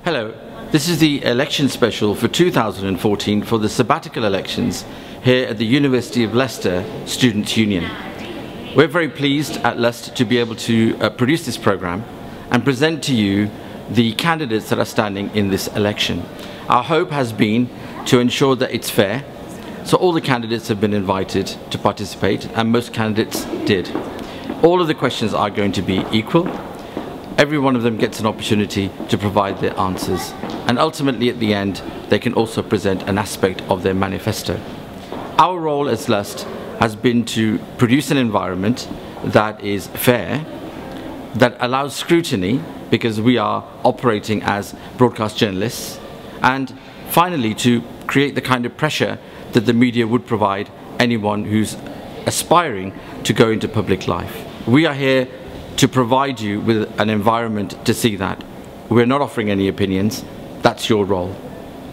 Hello, this is the election special for 2014 for the sabbatical elections here at the University of Leicester Students' Union. We're very pleased at Leicester to be able to produce this programme and present to you the candidates that are standing in this election. Our hope has been to ensure that it's fair, so all the candidates have been invited to participate and most candidates did. All of the questions are going to be equal. Every one of them gets an opportunity to provide their answers, and ultimately at the end they can also present an aspect of their manifesto. Our role as LUST has been to produce an environment that is fair, that allows scrutiny because we are operating as broadcast journalists, and finally to create the kind of pressure that the media would provide anyone who's aspiring to go into public life. We are here to provide you with an environment to see that. We're not offering any opinions. That's your role.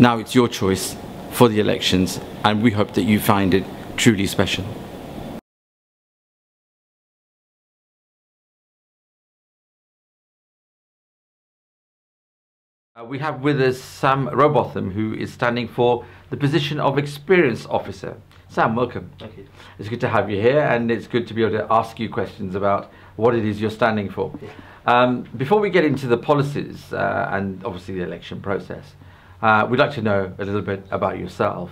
Now it's your choice for the elections, and we hope that you find it truly special. We have with us Sam Rowbotham, who is standing for the position of Experience Officer. Sam, welcome. Thank you. It's good to have you here, and it's good to be able to ask you questions about what it is you're standing for. Yeah. Before we get into the policies and obviously the election process, we'd like to know a little bit about yourself.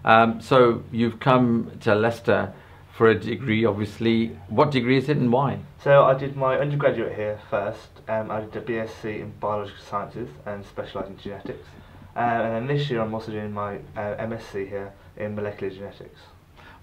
Okay. So you've come to Leicester for a degree, obviously. What degree is it and why? So I did my undergraduate here first. I did a BSc in Biological Sciences and specialised in genetics. And then this year I'm also doing my MSc here in Molecular Genetics.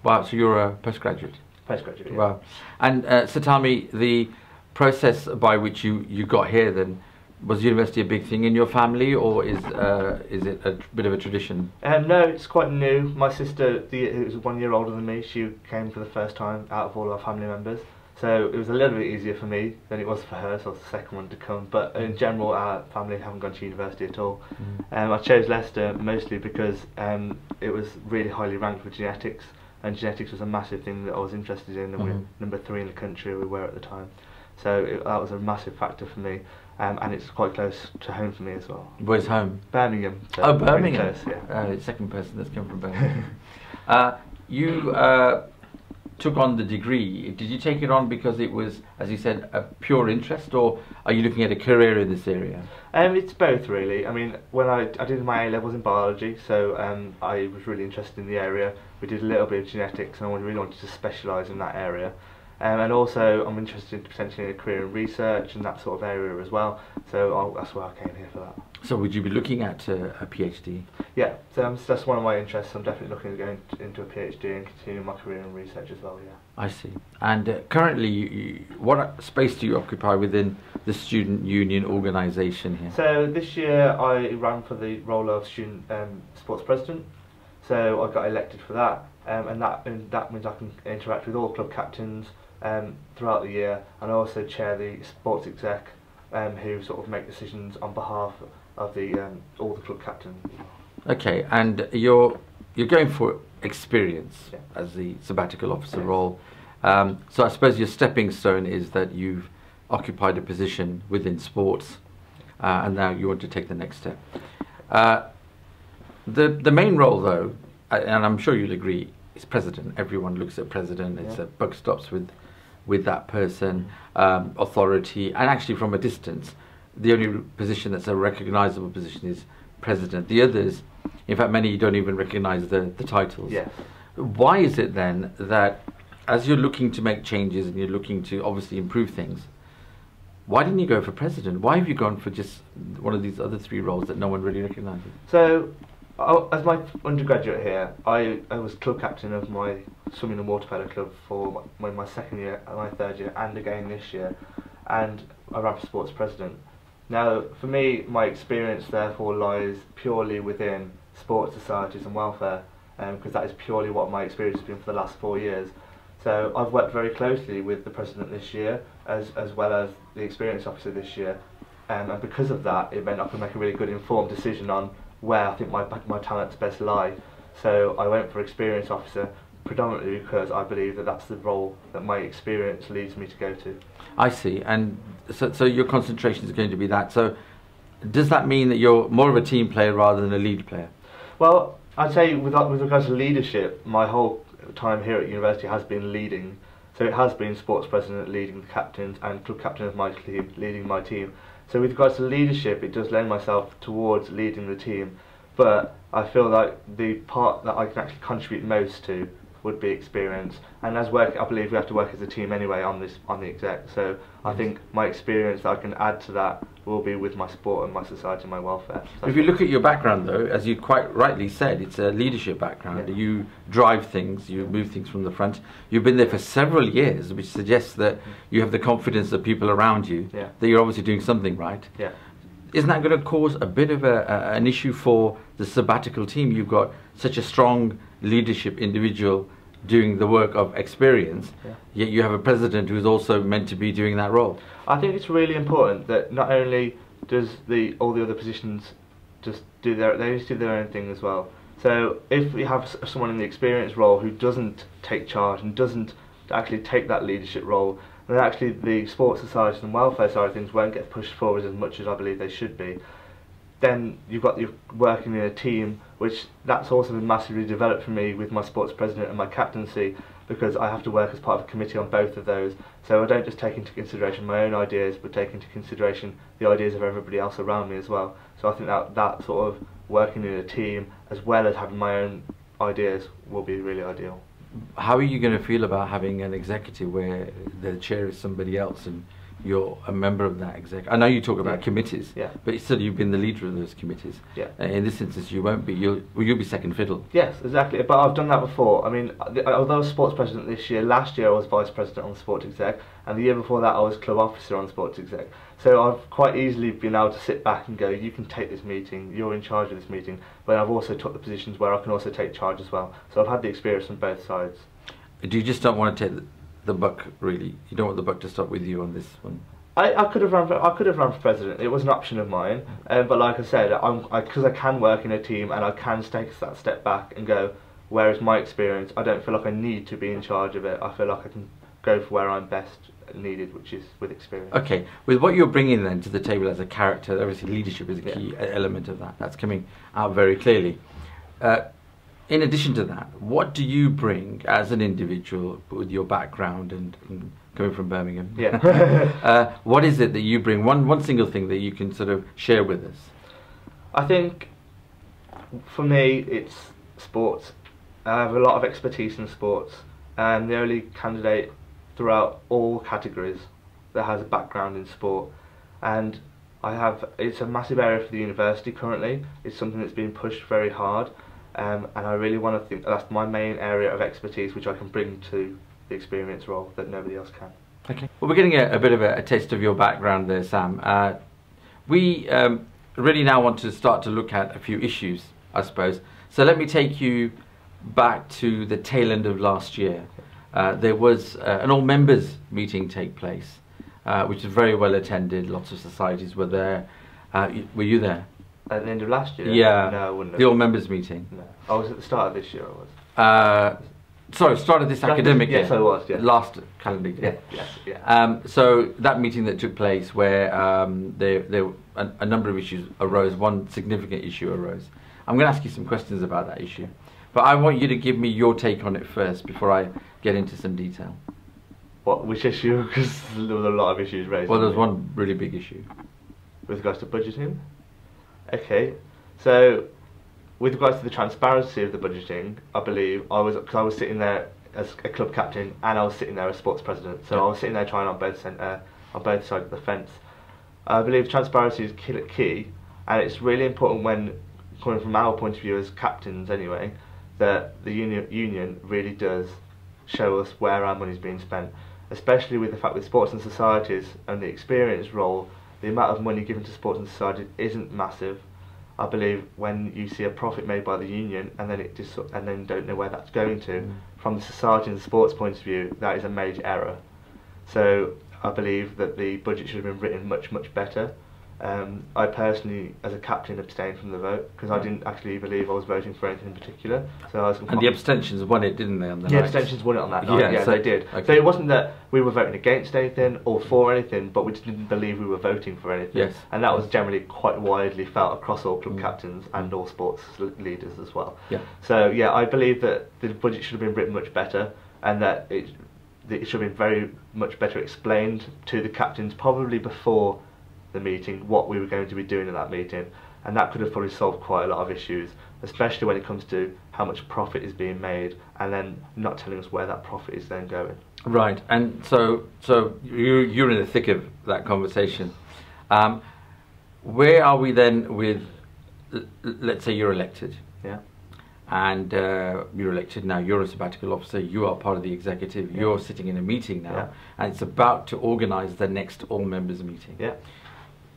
Wow, so you're a postgraduate? Postgraduate, yeah. Wow. And so tell me, the process by which you got here then, was university a big thing in your family, or is it a bit of a tradition? No, it's quite new. My sister, who was 1 year older than me, she came for the first time out of all our family members. So it was a little bit easier for me than it was for her, so I was the second one to come. But in general, our family haven't gone to university at all. I chose Leicester mostly because it was really highly ranked for genetics, and genetics was a massive thing that I was interested in, and we were number 3 in the country, we were at the time. So that was a massive factor for me, and it's quite close to home for me as well. Where's home? Birmingham. So oh, Birmingham. Close, yeah. Second person that's come from Birmingham. You took on the degree. Did you take it on because it was, as you said, a pure interest, or are you looking at a career in this area? It's both, really. I mean, when I did my A-levels in biology, so I was really interested in the area. We did a little bit of genetics, and I really wanted to specialise in that area. And also, I'm interested in potentially a career in research and that sort of area as well. So that's why I came here for that. So would you be looking at a PhD? Yeah, so that's one of my interests. I'm definitely looking at going into a PhD and continuing my career in research as well, yeah. I see. And currently, what space do you occupy within the Student Union organisation here? So this year I ran for the role of Student Sports President. So I got elected for that, and that means I can interact with all club captains throughout the year, and I also chair the sports exec, who sort of make decisions on behalf of all the club captains. Okay, and you're going for experience, yeah, as the sabbatical officer, yes, role. So I suppose your stepping stone is that you've occupied a position within sports, and now you want to take the next step. The main role, though, and I'm sure you'll agree, is president. Everyone looks at president. It's a buck stops with that person, authority, and actually from a distance, the only position that's a recognisable position is president. The others, in fact, many don't even recognise the titles. Yes. Why is it then that, as you're looking to make changes and you're looking to obviously improve things, why didn't you go for president? Why have you gone for just one of these other 3 roles that no one really recognises? So, as my undergraduate here, I was club captain of my swimming and water polo club for my second year and my third year, and again this year, and I ran for sports president. Now, for me, my experience therefore lies purely within sports societies and welfare, because that is purely what my experience has been for the last 4 years. So I've worked very closely with the president this year, as well as the experience officer this year, and because of that, it meant I could make a really good informed decision on where I think my talents best lie. So I went for experience officer predominantly because I believe that that's the role that my experience leads me to go to. I see, and so your concentration is going to be that. So does that mean that you're more of a team player rather than a lead player? Well, I'd say with regards to leadership, my whole time here at university has been leading. So it has been sports president, leading the captains, and club captain of my team, leading my team. So with regards to leadership, it does lend myself towards leading the team. But I feel like the part that I can actually contribute most to would be experience. And as work, I believe we have to work as a team anyway on the exec. So I think my experience that I can add to that will be with my sport and my society and my welfare. So if you look at your background, though, as you quite rightly said, it's a leadership background. Yeah. You drive things, you move things from the front. You've been there for several years, which suggests that you have the confidence of people around you, Yeah. that you're obviously doing something right. Yeah. Isn't that going to cause a bit of an issue for the sabbatical team? You've got such a strong leadership individual doing the work of experience, Yeah. yet you have a president who's also meant to be doing that role. I think it's really important that not only does all the other positions just do they just do their own thing as well. So if we have someone in the experience role who doesn't take charge and doesn't actually take that leadership role, then actually the sports society and welfare side of things won't get pushed forward as much as I believe they should be. Then you've got you working in a team, which that's also been massively developed for me with my sports president and my captaincy, because I have to work as part of a committee on both of those. So I don't just take into consideration my own ideas, but take into consideration the ideas of everybody else around me as well. So I think that sort of working in a team, as well as having my own ideas, will be really ideal. How are you going to feel about having an executive where the chair is somebody else and you're a member of that exec? I know you talk about committees, Yeah. but still you've been the leader of those committees. Yeah. In this instance, you won't be. You'll be second fiddle. Yes, exactly. But I've done that before. I mean, although I was sports president this year, last year I was vice president on the sports exec, and the year before that I was club officer on the sports exec. So I've quite easily been able to sit back and go, you can take this meeting, you're in charge of this meeting, but I've also took the positions where I can also take charge as well. So I've had the experience from both sides. Do you just don't want to take the buck, really? You don't want the buck to stop with you on this one? I could have run for president. It was an option of mine, but like I said, because I can work in a team and I can take that step back and go, where is my experience? I don't feel like I need to be in charge of it. I feel like I can go for where I'm best needed, which is with experience. Okay, with what you're bringing then to the table as a character, obviously leadership is a key element of that. That's coming out very clearly. In addition to that, what do you bring as an individual with your background and coming from Birmingham? Yeah. What is it that you bring? One single thing that you can sort of share with us. I think for me it's sports. I have a lot of expertise in sports, and the only candidate throughout all categories that has a background in sport. And it's a massive area for the university currently. It's something that's being pushed very hard, and I really want to think that's my main area of expertise, which I can bring to the experience role that nobody else can. Okay. Well, we're getting a bit of a taste of your background there, Sam. We really now want to start to look at a few issues, I suppose. So let me take you back to the tail end of last year. There was an all-members meeting take place, which was very well attended. Lots of societies were there. Were you there? At the end of last year? Yeah. No, I wouldn't have. The all-members meeting. No. I was at the start of this year, I was. Sorry, start of this academic year. Yes, I was, yeah. Last calendar year. Yeah. So that meeting that took place where a number of issues arose, one significant issue arose. I'm going to ask you some questions about that issue. But I want you to give me your take on it first before I get into some detail. Which issue? Because there was a lot of issues raised. Well, there's one really big issue. With regards to budgeting? Okay. So, with regards to the transparency of the budgeting, I believe I was sitting there as a club captain and I was sitting there as sports president. So I was sitting there trying on both sides of the fence. I believe transparency is key, and it's really important when, coming from our point of view as captains anyway, that the union really does show us where our money is being spent, especially with the fact with sports and societies and the experience role, the amount of money given to sports and societies isn't massive. I believe when you see a profit made by the union and then don't know where that's going to, from the society and the sports point of view, that is a major error. So I believe that the budget should have been written much better, I personally, as a captain, abstained from the vote because I didn't actually believe I was voting for anything in particular. So I was and the abstentions won it, didn't they? On the the night? abstentions won it on that night. Yeah, so, they did. okay. So it wasn't that we were voting against anything or for anything, but we just didn't believe we were voting for anything. Yes. And that was generally quite widely felt across all club captains and all sports leaders as well. Yeah. So yeah, I believe that the budget should have been written much better, and that it should have been very much better explained to the captains probably before the meeting what we were going to be doing in that meeting, and that could have probably solved quite a lot of issues, especially when it comes to how much profit is being made and then not telling us where that profit is then going. Right, and so you're in the thick of that conversation. Where are we then with, let's say you're elected, Yeah. and you're elected now, you're a sabbatical officer, you are part of the executive, you're sitting in a meeting now, Yeah. and it's about to organise the next all members meeting. Yeah.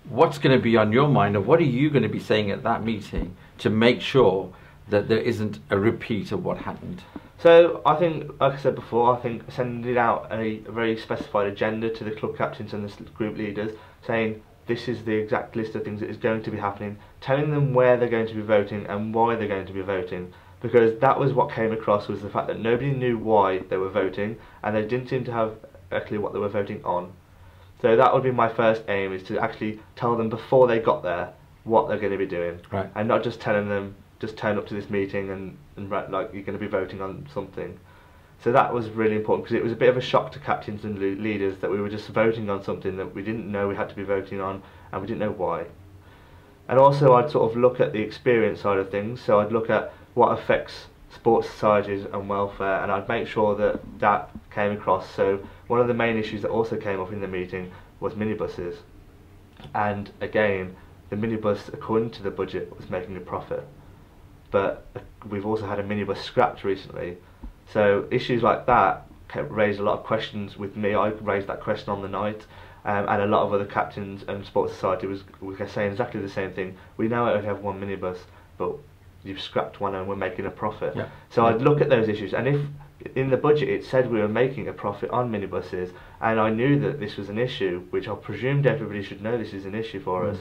What's going to be on your mind, and what are you going to be saying at that meeting to make sure that there isn't a repeat of what happened? So I think, like I said before, I think sending out a very specified agenda to the club captains and the group leaders, saying this is the exact list of things that is going to be happening, telling them where they're going to be voting and why they're going to be voting, because that was what came across, was the fact that nobody knew why they were voting and they didn't seem to have a clue what they were voting on. So that would be my first aim, is to actually tell them before they got there what they're going to be doing, Right. and not just telling them just turn up to this meeting and like you're going to be voting on something. So that was really important, because it was a bit of a shock to captains and leaders that we were just voting on something that we didn't know we had to be voting on, and we didn't know why. And also I'd sort of look at the experience side of things, so I'd look at what affects sports societies and welfare, and I'd make sure that that came across. So one of the main issues that also came up in the meeting was minibuses, and again, the minibus, according to the budget, was making a profit, but we've also had a minibus scrapped recently. So issues like that raised a lot of questions with me. I raised that question on the night, and a lot of other captains and sports society was saying exactly the same thing. We now only have one minibus, but you've scrapped one and we're making a profit. Yeah. So I'd look at those issues, and if in the budget it said we were making a profit on minibuses, and I knew that this was an issue, which I presumed everybody should know this is an issue for us,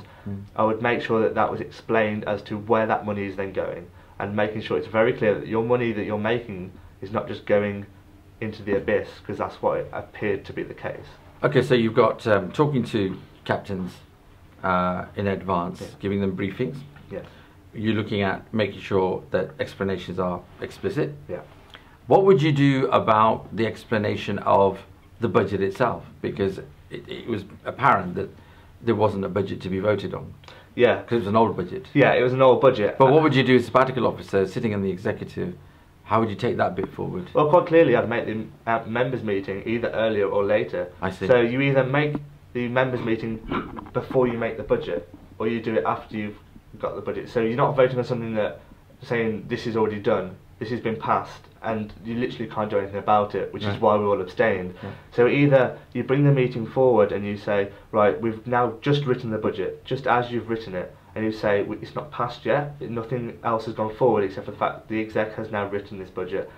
I would make sure that that was explained as to where that money is then going, and making sure it's very clear that your money that you're making is not just going into the abyss, because that's what it appeared to be the case. Okay, so you've got talking to captains in advance, Yeah. giving them briefings. Yeah. You're looking at making sure that explanations are explicit. Yeah. What would you do about the explanation of the budget itself? Because it was apparent that there wasn't a budget to be voted on, Yeah. because it was an old budget. Yeah, it was an old budget. But what would you do as a sabbatical officer sitting in the executive? How would you take that bit forward? Well, quite clearly, I'd make the members' meeting either earlier or later. I see. So you either make the members' meeting before you make the budget, or you do it after you've got the budget. So you're not voting on something that saying this is already done, this has been passed, and you literally can't do anything about it, which Right. is why we all abstained. Yeah. So either you bring the meeting forward and you say, right, we've now just written the budget, just as you've written it, and you say it's not passed yet, nothing else has gone forward except for the fact the exec has now written this budget.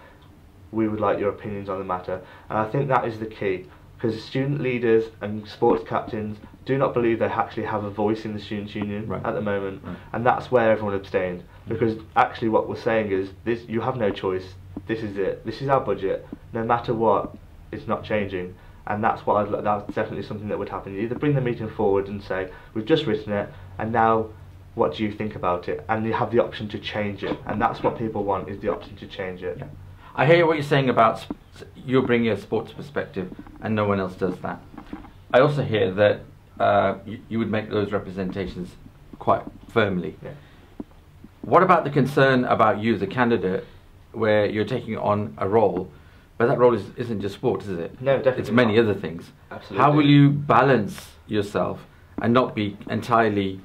We would like your opinions on the matter. And I think that is the key, because student leaders and sports captains do not believe they actually have a voice in the students' union Right. at the moment, Right. and that's where everyone abstained, because actually what we're saying is this: you have no choice. This is it. This is our budget. No matter what, it's not changing. And that's what that's definitely something that would happen. You either bring the meeting forward and say we've just written it, and now what do you think about it? And you have the option to change it, and that's what people want, is the option to change it. Yeah. I hear what you're saying about you're bringing a sports perspective and no one else does that. I also hear that you would make those representations quite firmly. Yeah. What about the concern about you as a candidate, where you're taking on a role, but that role isn't just sport, is it? No, definitely It's many not. other things. Absolutely. How will you balance yourself and not be entirely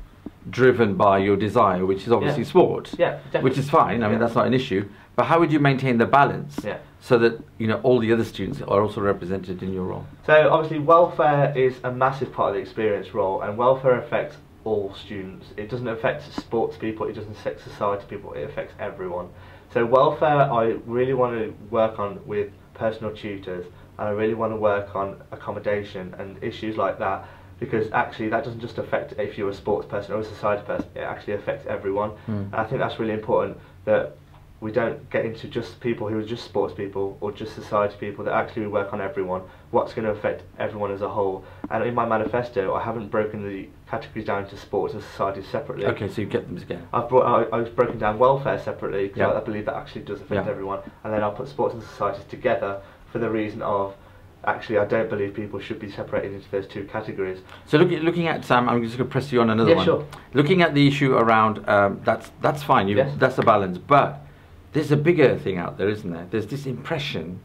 driven by your desire, which is obviously Yeah. sport, Yeah, definitely. which is fine. I mean, Yeah. that's not an issue. But how would you maintain the balance Yeah. so that all the other students are also represented in your role? So obviously welfare is a massive part of the experience role, and welfare affects all students. It doesn't affect sports people, it doesn't affect society people, it affects everyone. So welfare I really want to work on with personal tutors, and I really want to work on accommodation and issues like that, because actually that doesn't just affect if you're a sports person or a society person, it actually affects everyone. And I think that's really important, that we don't get into just people who are just sports people or just society people, that actually we work on everyone, what's going to affect everyone as a whole. And in my manifesto, I haven't broken the categories down into sports and society separately. Okay, so you get them together. I've broken down welfare separately, because Yeah. I believe that actually does affect everyone. And then I'll put sports and societies together for the reason of, actually, I don't believe people should be separated into those two categories. So looking at Sam, I'm just going to press you on another one. Sure. Looking at the issue around that's fine. Yes. That's a balance, but there's a bigger thing out there, isn't there? There's this impression,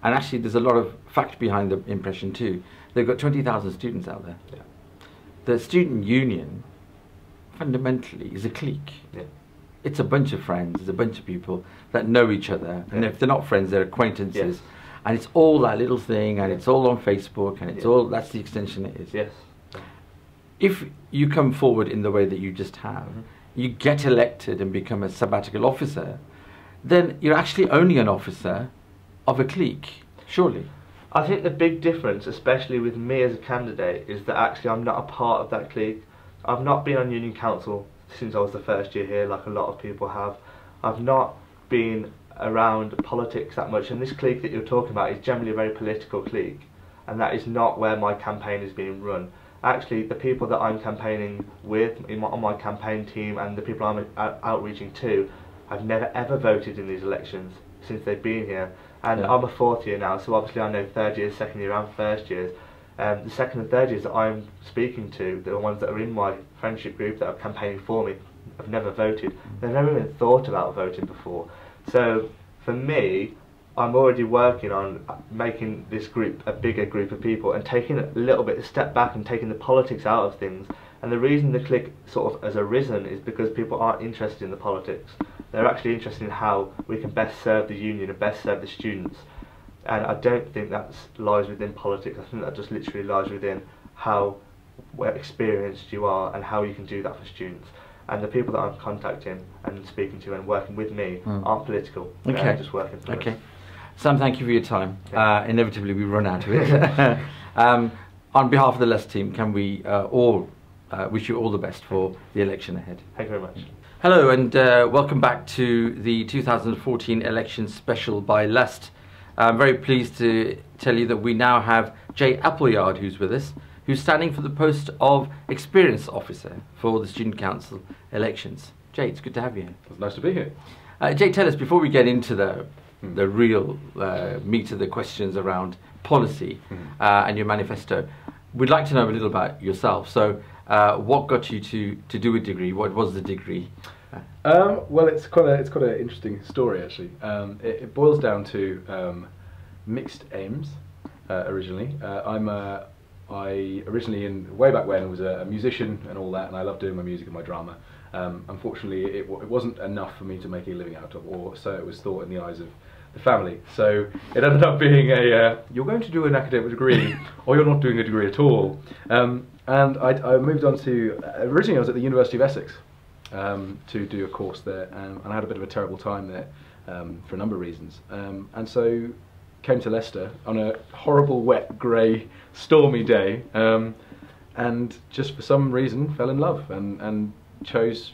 and actually there's a lot of fact behind the impression too. They've got 20,000 students out there. Yeah. The student union fundamentally is a clique. Yeah. It's a bunch of friends. It's a bunch of people that know each other, and if they're not friends, they're acquaintances. Yes. And it's all that little thing, and it's all on Facebook, and it's all, that's the extension it is. Yes. If you come forward in the way that you just have, you get elected and become a sabbatical officer, then you're actually only an officer of a clique, surely. I think the big difference, especially with me as a candidate, is that actually I'm not a part of that clique. I've not been on union council since I was the first year here, like a lot of people have. I've not been around politics that much, and this clique that you're talking about is generally a very political clique, and that is not where my campaign is being run. Actually, the people that I'm campaigning with on my campaign team and the people I'm outreaching to have never ever voted in these elections since they've been here. And I'm a fourth year now, so obviously I know third years, second year and first years. The second and third years that I'm speaking to, the ones that are in my friendship group that are campaigning for me, have never voted. They've never even thought about voting before. So for me, I'm already working on making this group a bigger group of people and taking a little bit of step back and taking the politics out of things. And the reason the clique sort of has arisen is because people aren't interested in the politics. They're actually interested in how we can best serve the union and best serve the students. And I don't think that lies within politics. I think that just literally lies within how experienced you are and how you can do that for students. And the people that I'm contacting and speaking to and working with me aren't political. They're just working for us. Sam, thank you for your time. Inevitably we run out of it. On behalf of the Leicester team, can we all wish you all the best for the election ahead. Thank you very much. Hello and welcome back to the 2014 election special by Leicester. I'm very pleased to tell you that we now have Jay Appleyard who's with us, who's standing for the post of Experience Officer for the Student Council elections. Jay, it's good to have you here. It's nice to be here. Jay, tell us, before we get into the real meat of the questions around policy and your manifesto, we'd like to know a little about yourself. So what got you to do a degree? What was the degree? Well, it's quite an interesting story actually. It boils down to mixed aims. Originally, I originally, way back when, was a musician and all that, and I loved doing my music and my drama. Unfortunately, it wasn't enough for me to make a living out of, or so it was thought in the eyes of the family. So it ended up being you're going to do an academic degree, or you're not doing a degree at all. And I moved on to, originally I was at the University of Essex to do a course there, and I had a bit of a terrible time there for a number of reasons. And so came to Leicester on a horrible, wet, grey, stormy day, and just for some reason fell in love and chose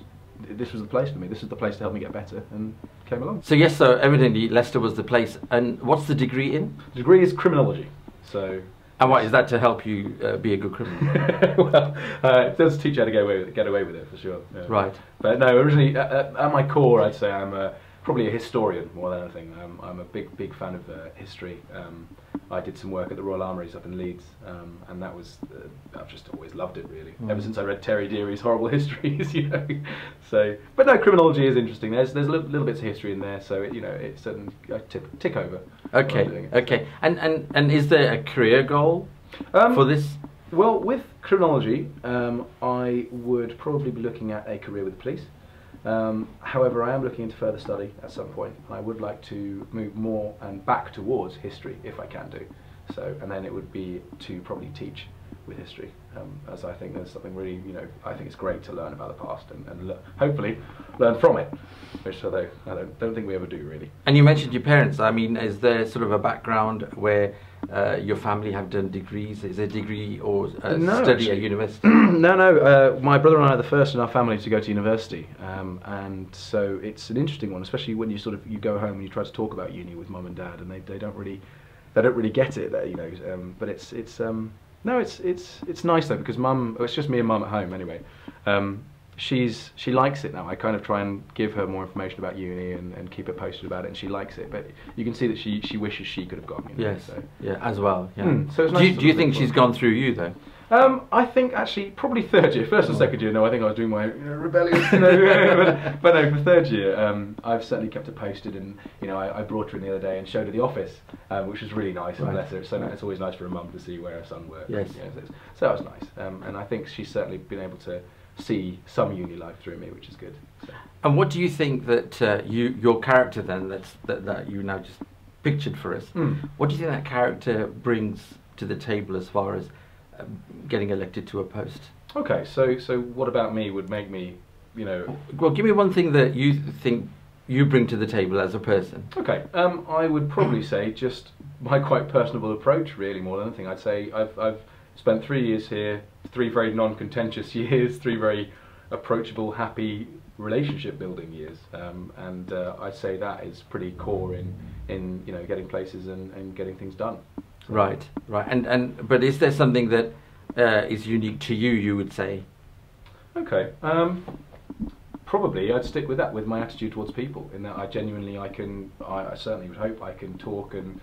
this was the place for me. This is the place to help me get better, and came along. So yes, so evidently Leicester was the place. And what's the degree in? The degree is criminology. So. And what is that to help you be a good criminal? Well, it does teach you how to get away with it for sure. Yeah. Right. But no, originally at my core, I'd say I'm probably a historian more than anything. I'm a big fan of history. I did some work at the Royal Armouries up in Leeds, and that was I've just always loved it really. Ever since I read Terry Deary's Horrible Histories, you know. So, but no, criminology is interesting. There's little bits of history in there, so it's certainly I tick over. Okay, okay. And is there a career goal for this? Well, with criminology, I would probably be looking at a career with the police. However, I am looking into further study at some point, and I would like to move more and back towards history if I can do so, and then it would be to probably teach with history, as I think there's something really, I think it's great to learn about the past and hopefully learn from it, which I don't think we ever do really. And you mentioned your parents. I mean, is there sort of a background where your family have done degrees? Is it a degree or No, study actually. at university? No. My brother and I are the first in our family to go to university, and so it's an interesting one, especially when you go home and you try to talk about uni with mum and dad, and they don't really get it, you know. But it's nice though, because mum, it's just me and mum at home anyway. She likes it now. I kind of try and give her more information about uni and keep her posted about it, and she likes it. But you can see that she wishes she could have gone. You know, Yes, so. yeah, as well. Yeah. So it's nice do you think she's gone through you though? I think actually probably third year. First and second year, no, I think I was doing my rebellious, you know, but no, for third year, I've certainly kept her posted, and you know, I brought her in the other day and showed her the office, which was really nice. And bless her, it's always nice for a mum to see where her son works. Yes. You know, so that was nice, and I think she's certainly been able to see some uni life through me, which is good. So. And what do you think that your character then that you now just pictured for us? What do you think that character brings to the table as far as getting elected to a post? Okay, so what about me would make me, you know? Well, give me one thing that you think you bring to the table as a person. Okay, I would probably say just my quite personable approach, really, more than anything. I'd say I've spent 3 years here, 3 very non-contentious years, 3 very approachable, happy relationship-building years, and I'd say that is pretty core in you know, getting places and getting things done. Right. But is there something that is unique to you? You would say. Okay. Probably I'd stick with that, with my attitude towards people, in that I certainly would hope I can talk and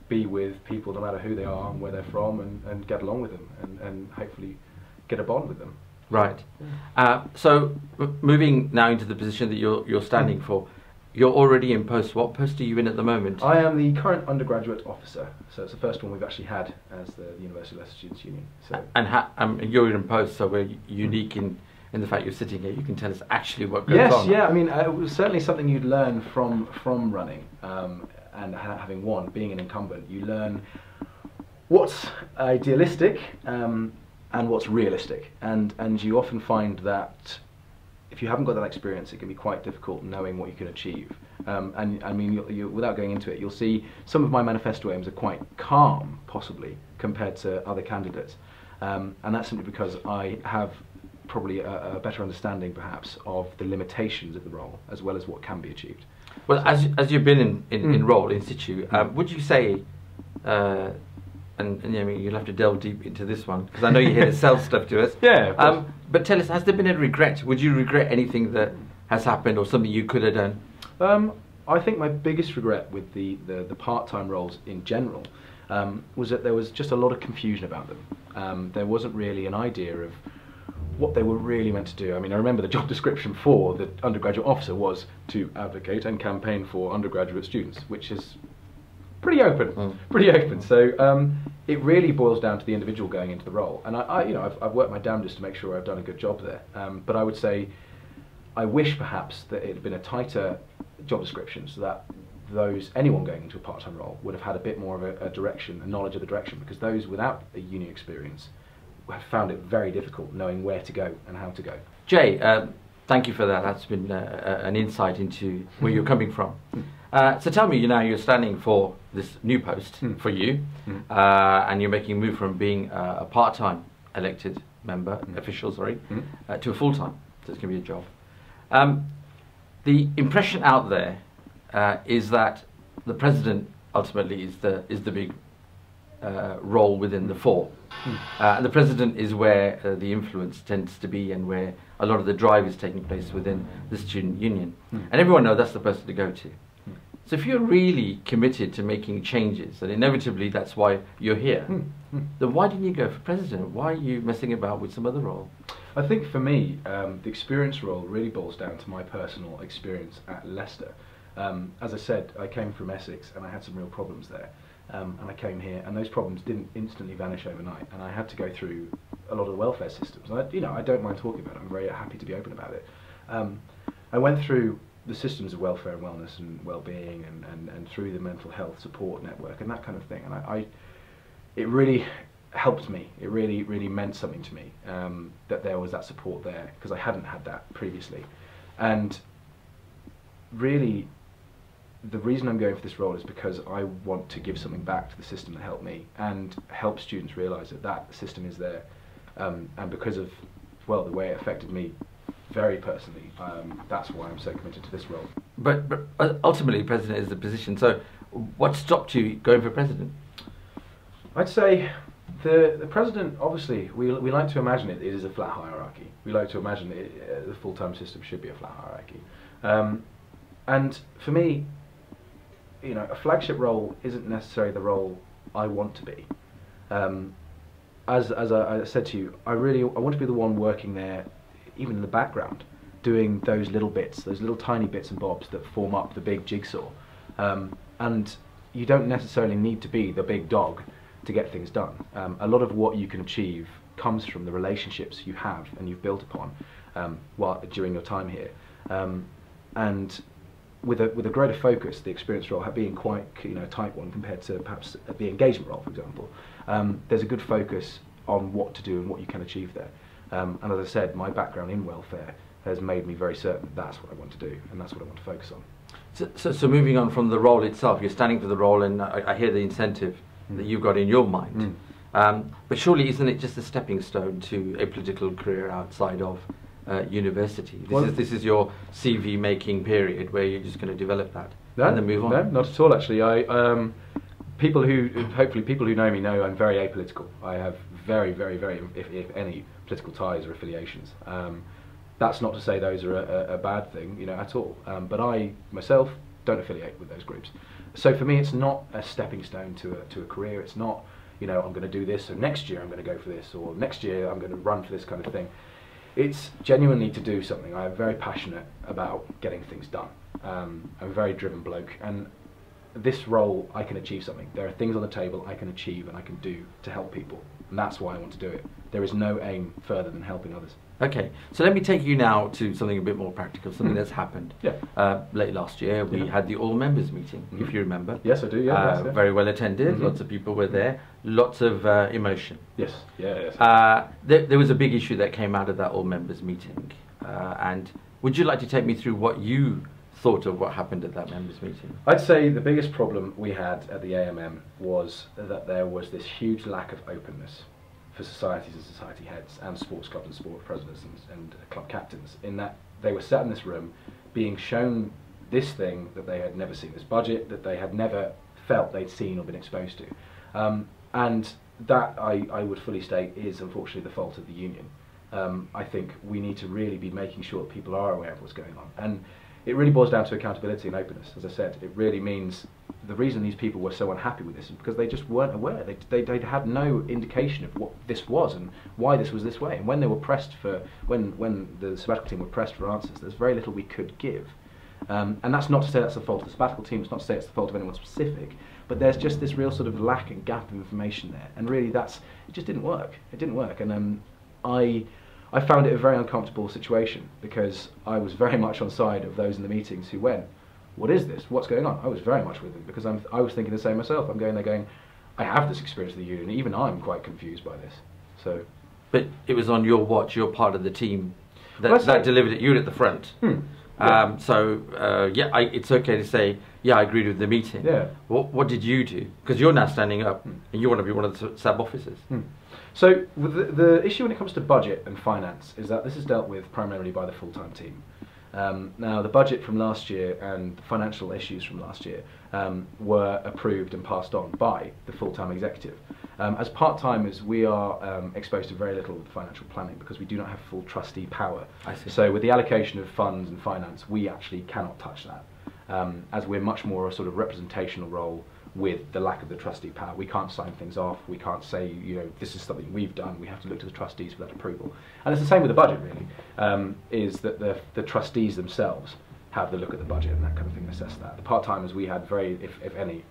be with people no matter who they are and where they're from, and get along with them and hopefully get a bond with them. Right. So moving now into the position that you're standing for, you're already in post. What post are you in at the moment? I am the current undergraduate officer, so it's the first one we've actually had as the University of Leicester Students' Union. So. And you're in post, so we're unique in the fact you're sitting here. You can tell us actually what goes on. Yes, yeah. I mean, it was certainly something you'd learn from running, and having won, being an incumbent. You learn what's idealistic and what's realistic, and you often find that if you haven't got that experience, it can be quite difficult knowing what you can achieve. And I mean, without going into it, you'll see some of my manifesto aims are quite calm, possibly, compared to other candidates. And that's simply because I have probably a better understanding, perhaps, of the limitations of the role, as well as what can be achieved. Well, as you've been in role in situ, would you say, and I mean, you'll have to delve deep into this one, because I know you're here to sell stuff to us. Yeah. But tell us, has there been a regret? Would you regret anything that has happened, or something you could have done? I think my biggest regret with the part-time roles in general was that there was just a lot of confusion about them. There wasn't really an idea of what they were really meant to do. I mean, I remember the job description for the undergraduate officer was to advocate and campaign for undergraduate students, which is pretty open, So it really boils down to the individual going into the role. And I've worked my damnedest to make sure I've done a good job there. But I would say I wish perhaps that it had been a tighter job description, so that anyone going into a part-time role would have had a bit more of a direction, a knowledge of the direction, because those without a uni experience have found it very difficult knowing where to go and how to go. Jay, thank you for that. That's been an insight into where you're coming from. So tell me, you're standing for this new post for you, and you're making a move from being a part-time elected official, to a full-time. So it's going to be a job. The impression out there is that the president ultimately is the big role within the four. And the president is where the influence tends to be, and where a lot of the drive is taking place within the student union. And everyone knows that's the person to go to. So if you're really committed to making changes, and inevitably that's why you're here, then why didn't you go for president? Why are you messing about with some other role? I think for me, the experience role really boils down to my personal experience at Leicester. As I said, I came from Essex and I had some real problems there. And I came here, and those problems didn't instantly vanish overnight, and I had to go through a lot of the welfare systems. And I don't mind talking about it. I'm very happy to be open about it. I went through the systems of welfare and wellness and well-being, and through the mental health support network and that kind of thing. And it really helped me. It really, really meant something to me that there was that support there, because I hadn't had that previously. And really, the reason I'm going for this role is because I want to give something back to the system that helped me and help students realise that that system is there, and because of, well, the way it affected me very personally, that's why I'm so committed to this role. But ultimately, president is the position. So, what stopped you going for president? I'd say the president, obviously, we like to imagine it is a flat hierarchy. We like to imagine the full-time system should be a flat hierarchy. And for me, you know, a flagship role isn't necessarily the role I want to be. As I said to you, I want to be the one working there, even in the background, doing those little bits, those little tiny bits and bobs that form up the big jigsaw. And you don't necessarily need to be the big dog to get things done. A lot of what you can achieve comes from the relationships you have and you've built upon during your time here. And with a greater focus, the experience role being quite a tight one compared to perhaps the engagement role, for example. There's a good focus on what to do and what you can achieve there. And as I said, my background in welfare has made me very certain that's what I want to do and that's what I want to focus on. So moving on from the role itself, you're standing for the role, and I hear the incentive that you've got in your mind. But surely isn't it just a stepping stone to a political career outside of university? This is your CV making period where you're just going to develop that and then move on. No, not at all. Actually, hopefully people who know me know I'm very apolitical. I have very, if any, political ties or affiliations. That's not to say those are a bad thing, at all. But I myself don't affiliate with those groups. So for me, it's not a stepping stone to a career. It's not, I'm going to do this, so next year I'm going to go for this, or next year I'm going to run for this kind of thing. It's genuinely to do something. I'm very passionate about getting things done. I'm a very driven bloke, and this role, I can achieve something. There are things on the table I can achieve and I can do to help people, and that's why I want to do it. There is no aim further than helping others. Okay, so let me take you now to something a bit more practical, something that's happened. Yeah. Late last year, we had the all-members meeting, if you remember. Yes, I do, yeah. Very well attended, lots of people were there, lots of emotion. Yes, yes. There was a big issue that came out of that all-members meeting, and would you like to take me through what you thought of what happened at that members meeting? I'd say the biggest problem we had at the AMM was that there was this huge lack of openness for societies and society heads and sports clubs and sport presidents and club captains, in that they were sat in this room being shown this thing that they had never seen, this budget that they had never felt they'd seen or been exposed to. And that, I would fully state, is unfortunately the fault of the union. I think we need to really be making sure that people are aware of what's going on. And it really boils down to accountability and openness. As I said, it really means the reason these people were so unhappy with this is because they just weren't aware. They had no indication of what this was and why this was this way. And when they were pressed for, when the sabbatical team were pressed for answers, there's very little we could give. And that's not to say that's the fault of the sabbatical team. It's not to say it's the fault of anyone specific. But there's just this real sort of lack and gap of information there. And really, it just didn't work. It didn't work. And I found it a very uncomfortable situation because I was very much on side of those in the meetings who went, what is this? What's going on? I was very much with them because I was thinking the same myself. I'm going there going, I have this experience of the union. Even I'm quite confused by this. So, but it was on your watch. You're part of the team that delivered it. You were at the front. Yeah. It's okay to say, yeah, I agreed with the meeting. Yeah. What did you do? Because you're now standing up and you want to be one of the sub officers. So the issue when it comes to budget and finance is that this is dealt with primarily by the full-time team. Now the budget from last year and the financial issues from last year were approved and passed on by the full-time executive. As part-timers, we are exposed to very little financial planning because we do not have full trustee power. I see. So with the allocation of funds and finance, we actually cannot touch that, as we're much more a sort of representational role. With the lack of the trustee power, we can't sign things off, we can't say, this is something we've done, we have to look to the trustees for that approval. And it's the same with the budget, really, is that the trustees themselves have the look at the budget and that kind of thing, assess that. The part-timers, we had very, if any,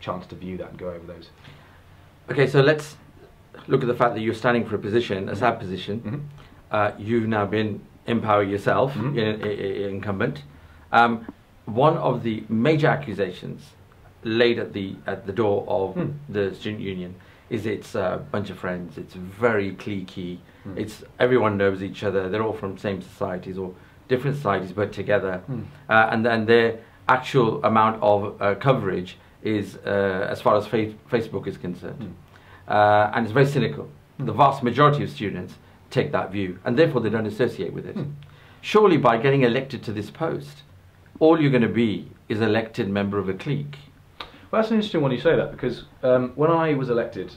chance to view that and go over those. Okay, so let's look at the fact that you're standing for a position, a SAB position. You've now been in power yourself, incumbent. One of the major accusations laid at the door of the student union is it's a bunch of friends, it's very cliquey, it's everyone knows each other, they're all from same societies or different societies but together, and then they're actual amount of coverage is as far as Facebook is concerned. And it's very cynical. The vast majority of students take that view, and therefore they don't associate with it. Surely by getting elected to this post, all you're going to be is elected member of a clique. Well, that's an interesting one you say that, because when I was elected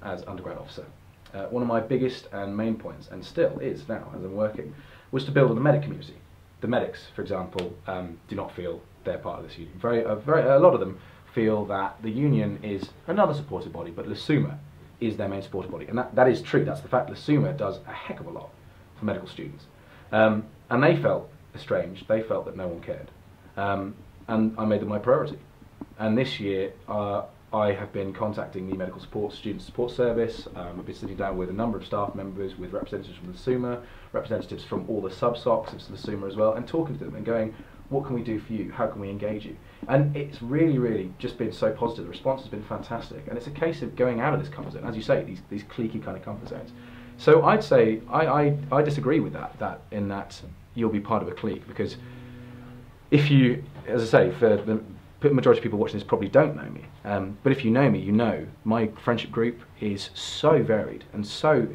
as undergrad officer, one of my biggest and main points, and still is now as I'm working, was to build on the medic community. The medics, for example, do not feel they're part of this union. A lot of them feel that the union is another supported body, but LSUMA is their main supported body, and that is true. That's the fact. LSUMA does a heck of a lot for medical students, and they felt estranged. They felt that no one cared, and I made them my priority. And this year, I have been contacting the Medical Student Support Service. I've been sitting down with a number of staff members, with representatives from LSUMA, representatives from all the sub-SOCs of LSUMA as well, and talking to them and going, what can we do for you? How can we engage you? And it's really, really just been so positive. The response has been fantastic. And it's a case of going out of this comfort zone, as you say, these cliquey kind of comfort zones. So I'd say I disagree with that in that you'll be part of a clique, because if you, as I say, for the majority of people watching this probably don't know me, but if you know me, you know my friendship group is so varied and so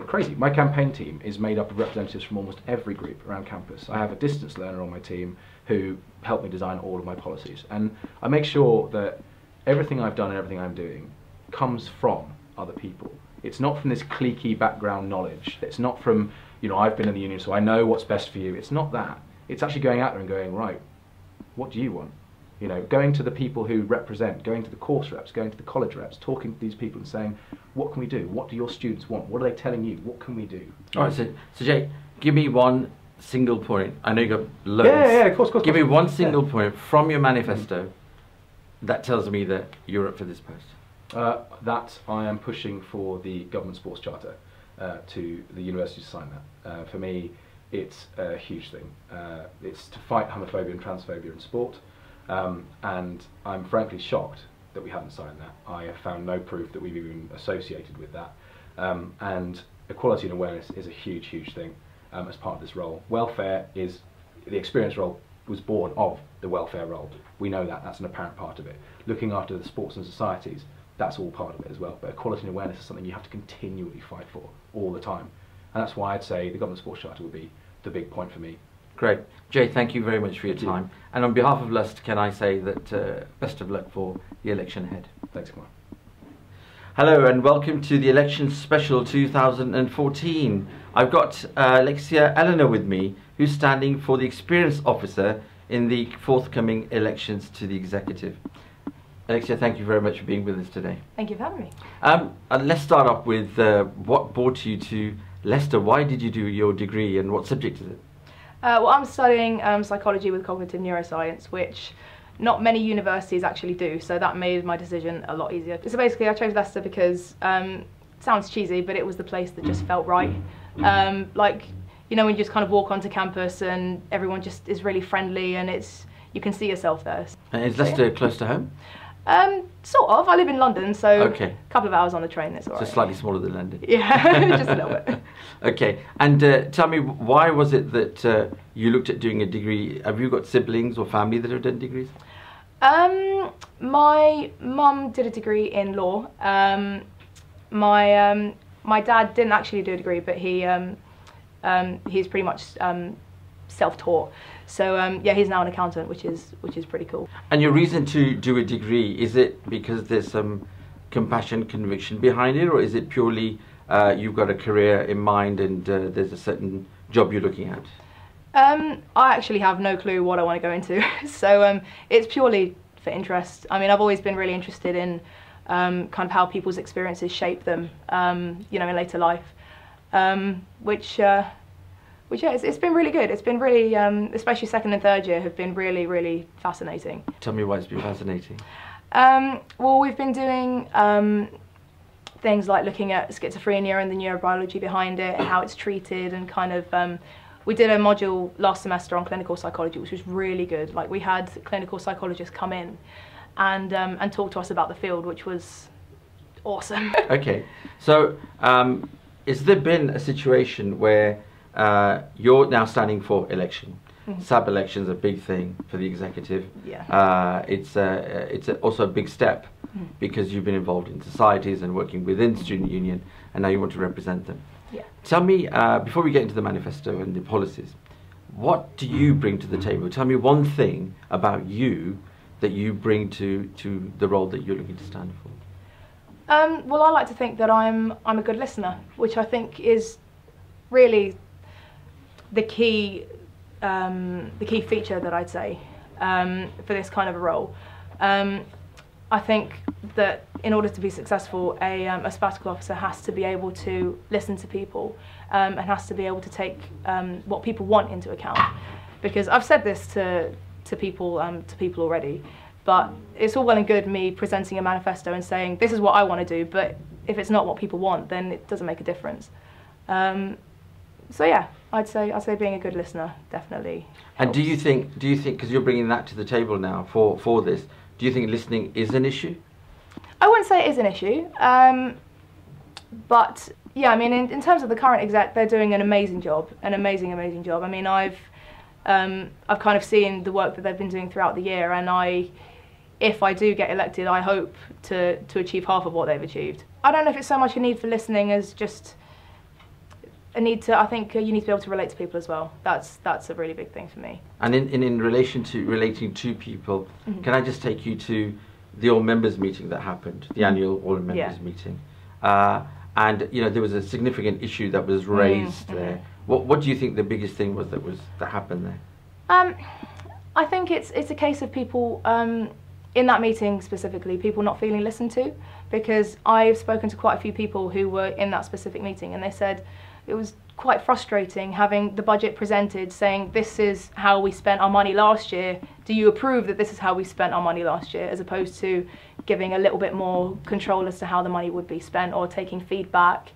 crazy. My campaign team is made up of representatives from almost every group around campus. I have a distance learner on my team who helped me design all of my policies, and I make sure that everything I've done and everything I'm doing comes from other people. It's not from this cliquey background knowledge. It's not from, you know, I've been in the union so I know what's best for you. It's not that. It's actually going out there and going, right, what do you want? You know, going to the people who represent, going to the course reps, going to the college reps, talking to these people and saying, what can we do? What do your students want? What are they telling you? What can we do? All right, so Jay, give me one single point. I know you got loads. Yeah, of course. Give me one single point from your manifesto that tells me that you're up for this post. That I am pushing for the government sports charter to the university to sign that. For me, it's a huge thing. It's to fight homophobia and transphobia in sport. And I'm frankly shocked that we haven't signed that. I have found no proof that we've even associated with that. And equality and awareness is a huge, huge thing as part of this role. Welfare is, the experience role was born of the welfare role. We know that, that's an apparent part of it. Looking after the sports and societies, that's all part of it as well. But equality and awareness is something you have to continually fight for all the time. And that's why I'd say the government sports charter would be the big point for me. Great. Jay, thank you very much for your time. And on behalf of Lust, can I say that best of luck for the election ahead. Thanks, Qamar. Hello and welcome to the Election Special 2014. I've got Alexia Elena with me, who's standing for the Experience Officer in the forthcoming elections to the Executive. Alexia, thank you very much for being with us today. Thank you for having me. Let's start off with what brought you to Leicester. Why did you do your degree and what subject is it? Well, I'm studying psychology with cognitive neuroscience, which not many universities actually do, so that made my decision a lot easier. So basically I chose Leicester because, sounds cheesy, but it was the place that just felt right. Like, you know, when you just kind of walk onto campus and everyone just is really friendly and you can see yourself there. And is Leicester close to home? Sort of. I live in London, so okay. A couple of hours on the train, it's all right. So slightly smaller than London. Yeah, just a little bit. Okay, and tell me, why was it that you looked at doing a degree? Have you got siblings or family that have done degrees? My mum did a degree in law. My dad didn't actually do a degree, but he's pretty much self-taught. So yeah, he's now an accountant, which is pretty cool. And your reason to do a degree, is it because there's some compassion, conviction behind it, or is it purely you've got a career in mind and there's a certain job you're looking at? I actually have no clue what I want to go into, so it's purely for interest. I mean, I've always been really interested in kind of how people's experiences shape them, you know, in later life, which yeah, it's been really good. It's been really, especially second and third year, have been really, really fascinating. Tell me why it's been fascinating. Well, we've been doing things like looking at schizophrenia and the neurobiology behind it and how it's treated, and kind of, we did a module last semester on clinical psychology, which was really good. Like, we had clinical psychologists come in and talk to us about the field, which was awesome. Okay, so has there been a situation where you're now standing for election, SAB election's a big thing for the executive. Yeah. It's also a big step because you've been involved in societies and working within the student union, and now you want to represent them. Yeah. Tell me, before we get into the manifesto and the policies, what do you bring to the table? Tell me one thing about you that you bring to the role that you're looking to stand for. Well, I like to think that I'm a good listener, which I think is really the key feature that I'd say for this kind of a role. I think that in order to be successful, a sabbatical officer has to be able to listen to people and has to be able to take what people want into account. Because I've said this to people already, but it's all well and good me presenting a manifesto and saying this is what I want to do, but if it's not what people want, then it doesn't make a difference. So yeah, I'd say being a good listener definitely helps. And do you think because you're bringing that to the table now for this, do you think listening is an issue? I wouldn't say it is an issue, but yeah, I mean in terms of the current exec, they're doing an amazing job, an amazing job. I mean I've kind of seen the work that they've been doing throughout the year, and if I do get elected, I hope to achieve half of what they've achieved. I don't know if it's so much a need for listening as just a need to. I think you need to be able to relate to people as well. That's a really big thing for me. And in relating to people, can I just take you to the all members meeting that happened, the annual all members meeting, and you know there was a significant issue that was raised there. What do you think the biggest thing was that happened there? I think it's a case of people in that meeting specifically, people not feeling listened to, because I've spoken to quite a few people who were in that specific meeting, and they said it was quite frustrating having the budget presented saying this is how we spent our money last year. Do you approve that this is how we spent our money last year, as opposed to giving a little bit more control as to how the money would be spent or taking feedback,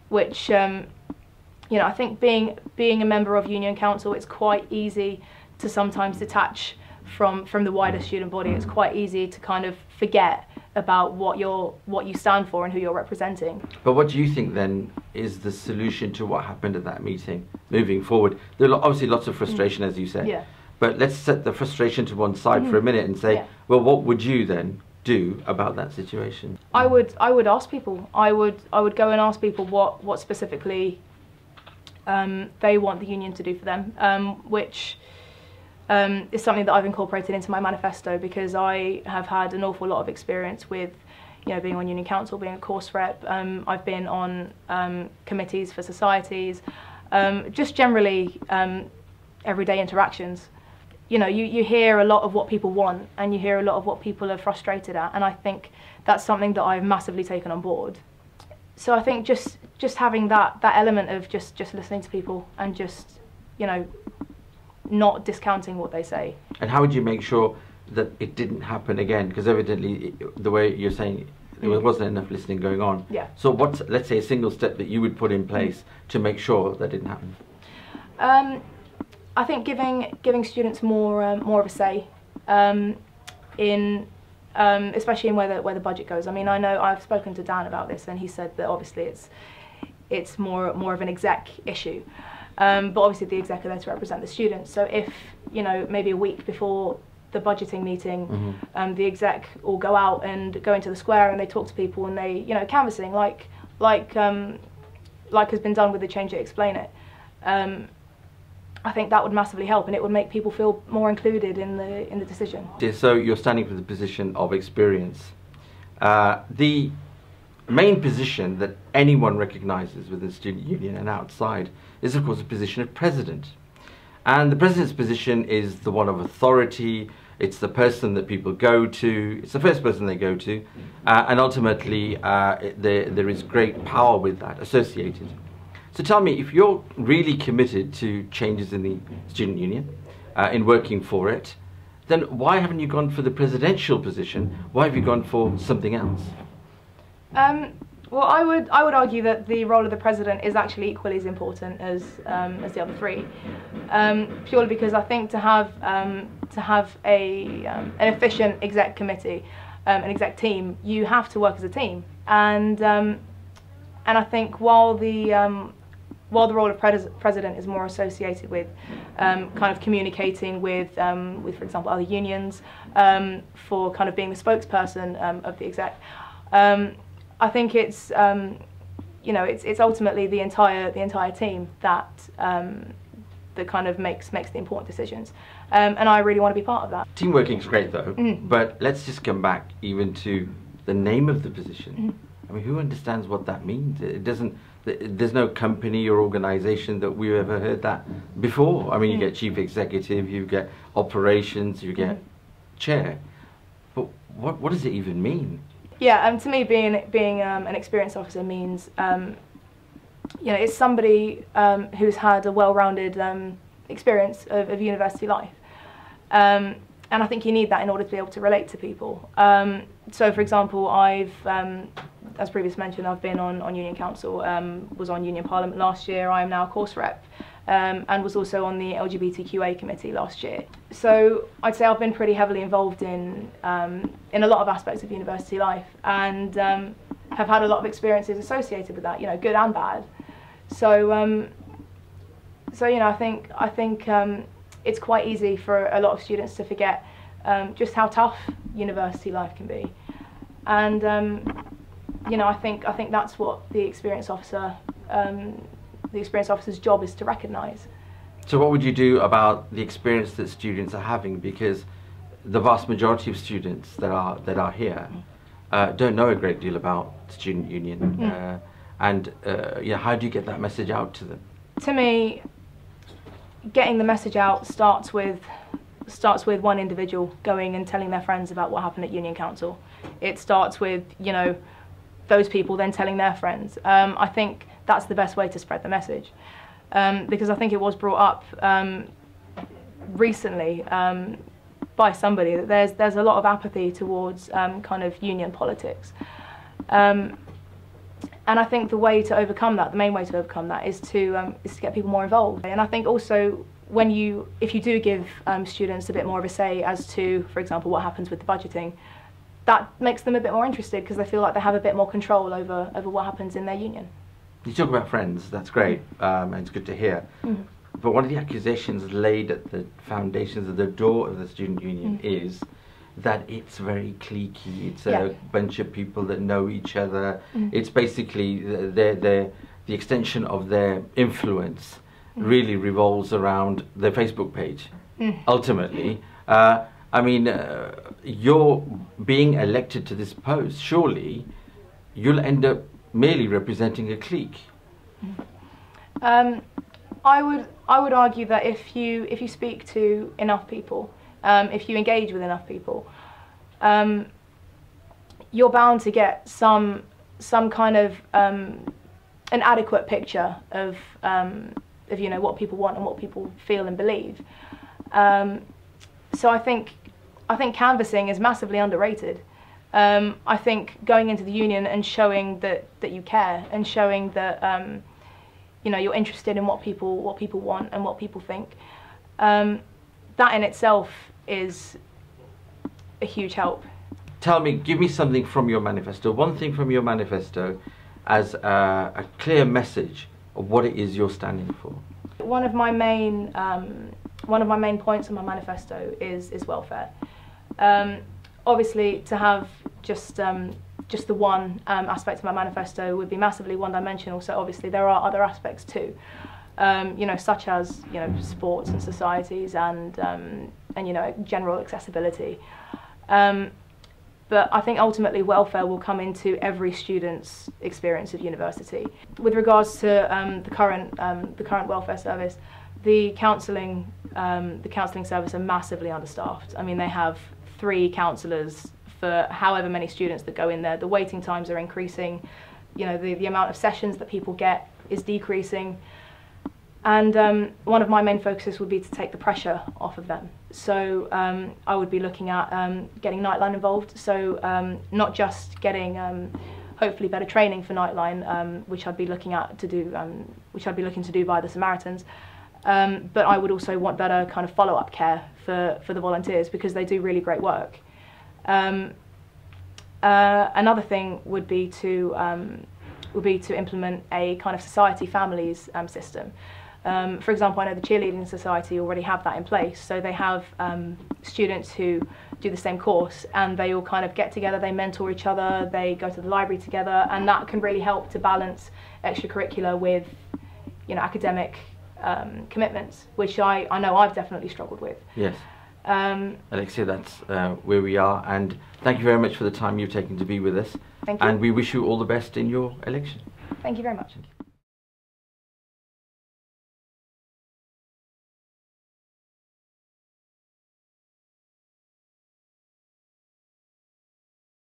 which you know, I think being a member of Union Council, it's quite easy to sometimes detach from the wider student body. It's quite easy to kind of forget about what you stand for and who you're representing. But what do you think then is the solution to what happened at that meeting moving forward? There are obviously lots of frustration, as you said. Yeah. But let's set the frustration to one side for a minute and say, well, what would you then do about that situation? I would ask people. I would go and ask people what specifically they want the union to do for them, which is something that I've incorporated into my manifesto, because I have had an awful lot of experience with, you know, being on Union Council, being a course rep. I've been on committees for societies, just generally everyday interactions. You know, you hear a lot of what people want, and you hear a lot of what people are frustrated at, and I think that's something that I've massively taken on board. So I think just having that element of just listening to people and just, you know, not discounting what they say. And how would you make sure that it didn't happen again? Because evidently, the way you're saying, there wasn't enough listening going on. Yeah. So what's, let's say, a single step that you would put in place to make sure that didn't happen? I think giving students more of a say in. Especially in where the budget goes. I mean, I know I've spoken to Dan about this, and he said that obviously it's more of an exec issue, but obviously the exec are there to represent the students. So if, you know, maybe a week before the budgeting meeting, the exec all go out and go into the square and they talk to people and they, you know, canvassing like has been done with the Change It, Explain It. I think that would massively help, and it would make people feel more included in the decision. So you're standing for the position of experience. The main position that anyone recognises within the student union and outside is, of course, the position of president. And the president's position is the one of authority. It's the person that people go to. It's the first person they go to, and ultimately there is great power with that associated. So tell me, if you're really committed to changes in the student union, in working for it, then why haven't you gone for the presidential position? Why have you gone for something else? Well, I would argue that the role of the president is actually equally as important as the other three, purely because I think to have an efficient exec committee, an exec team, you have to work as a team, and I think while the while the role of president is more associated with kind of communicating with, for example, other unions, for kind of being the spokesperson of the exec, I think it's it's ultimately the entire team that that kind of makes the important decisions, and I really want to be part of that. Team working is great though, but let's just come back even to the name of the position. I mean, who understands what that means? It doesn't. There's no company or organisation that we've ever heard that before. I mean, you get chief executive, you get operations, you get chair, but what does it even mean? Yeah, to me, being an experienced officer means, it's somebody who's had a well-rounded experience of university life, and I think you need that in order to be able to relate to people. So, for example, I've, as previously mentioned, I've been on Union Council, was on Union Parliament last year. I am now a course rep, and was also on the LGBTQA committee last year. So I'd say I've been pretty heavily involved in a lot of aspects of university life, and have had a lot of experiences associated with that, good and bad. So, I think it's quite easy for a lot of students to forget just how tough university life can be, and I think that's what the experienced officer's job is to recognise. So what would you do about the experience that students are having? Because the vast majority of students that are here don't know a great deal about student union, and how do you get that message out to them? To me, getting the message out starts with one individual going and telling their friends about what happened at Union Council. It starts with those people then telling their friends. I think that's the best way to spread the message, because I think it was brought up recently by somebody that there's a lot of apathy towards kind of union politics, and I think the main way to overcome that is to get people more involved. And I think also if you do give students a bit more of a say as to, for example, what happens with the budgeting, that makes them a bit more interested because they feel like they have a bit more control over what happens in their union. You talk about friends, that's great, and it's good to hear. But one of the accusations laid at the foundations of the door of the student union is that it's very cliquey. It's a bunch of people that know each other. It's basically the extension of their influence really revolves around their Facebook page, ultimately. I mean, you're being elected to this post, surely you'll end up merely representing a clique. I would argue that if you speak to enough people, if you engage with enough people, you're bound to get some kind of an adequate picture of what people want and what people feel and believe. So I think canvassing is massively underrated. I think going into the union and showing that you care and showing that you're interested in what people want and what people think, that in itself is a huge help. Give me something from your manifesto, one thing from your manifesto as a clear message of what it is you're standing for. One of my main points in my manifesto is welfare. Obviously, to have just the one aspect of my manifesto would be massively one-dimensional. So obviously there are other aspects too, such as sports and societies and general accessibility. But I think ultimately welfare will come into every student's experience of university. With regards to the current welfare service, the counselling service are massively understaffed. I mean, they have 3 counsellors for however many students that go in there. The waiting times are increasing. The amount of sessions that people get is decreasing. And one of my main focuses would be to take the pressure off of them. So I would be looking at getting Nightline involved. So not just getting hopefully better training for Nightline, which I'd be looking to do via the Samaritans. But I would also want better kind of follow-up care for the volunteers because they do really great work. Another thing would be to would be to implement a kind of society families system. For example, I know the cheerleading society already have that in place, so they have students who do the same course, and they all kind of get together, they mentor each other, they go to the library together, and that can really help to balance extracurricular with, you know, academic commitments, which I know I've definitely struggled with. Yes. Alexia, that's where we are, and thank you very much for the time you've taken to be with us. Thank you. And we wish you all the best in your election. Thank you very much.